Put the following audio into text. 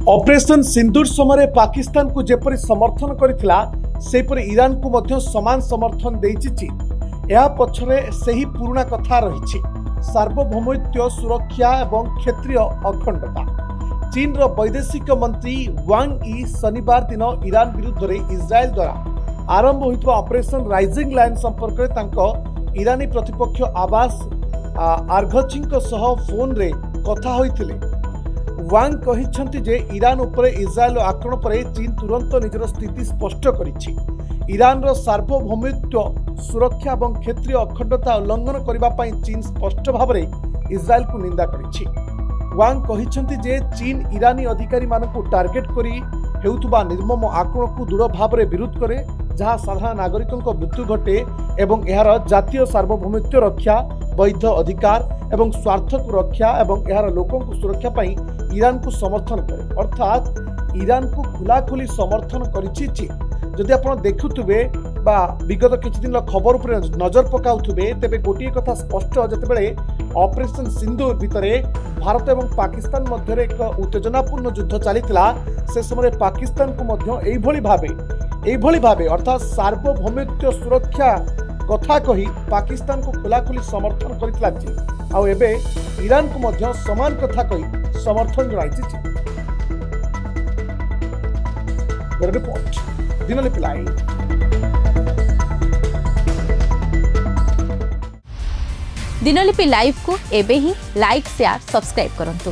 Operation सिंदूर समय पाकिस्तान को जेपरी समर्थन करिथिला सेपरी ईरान को मध्य समान समर्थन देइछि चीन। या पछरे सही पुराना कथा रहिछि सार्वभौमत्व सुरक्षा एवं क्षेत्रीय अखंडता। चीन रो वैदेशिक मंत्री वांग ई शनिवार दिन ईरान विरुद्ध रे इस्राएल द्वारा आरंभ होइतबा ऑपरेशन राइजिंग लाइन संपर्क रे तांको ईरानी प्रतिपक्ष आबास आर्घचिंको सह फोन रे कथा होइथिले। वांग कहिछंती जे ईरान उपरे इस्राएल आक्रमण पर चीन तुरंत निजर स्थिति स्पष्ट करिछि। ईरान रो सार्वभौमत्व सुरक्षा और क्षेत्रीय अखंडता उल्लंघन करबा पई चीन स्पष्ट भाव में इस्राएल को निंदा करिछि। वांग कहिछंती जे चीन ईरानी अधिकारी मानकु टार्गेट करी हेउतबा निर्मम आक्रमण को दृढ़ भाव में विरोध करे, जहाँ साधारण नागरिकों मृत्यु घटे एवं एहार जातीय सार्वभौमत्व रक्षा, वैध अधिकार एवं स्वार्थ को रक्षा एवं एहार लोकों को सुरक्षा पाई ईरान को समर्थन करे। अर्थात ईरान को खुलाखुली समर्थन करिछि चीन। जदि आपण देखुथुबे बा विगत किछि दिन खबर उपर नजर पकाउथुबे तेबे गोटिए कथा स्पष्ट, जेतेबेले ऑपरेशन सिंदूर भितरे भारत एवं पाकिस्तान मध्य एक उत्तेजनापूर्ण युद्ध चलीथिला से समय पाकिस्तान को मध्य एभली भाबे अर्थात सार्वभौमत्व सुरक्षा कथा कही पाकिस्तान को खुलाखुली समर्थन करिथिला चीन। आउ एबे ईरान को मध्य समान कथा कही समर्थन जणाइछि चीन। Report Dinalipi live. Dinalipi live को एबे ही लाइक शेयर सब्सक्राइब करंतु।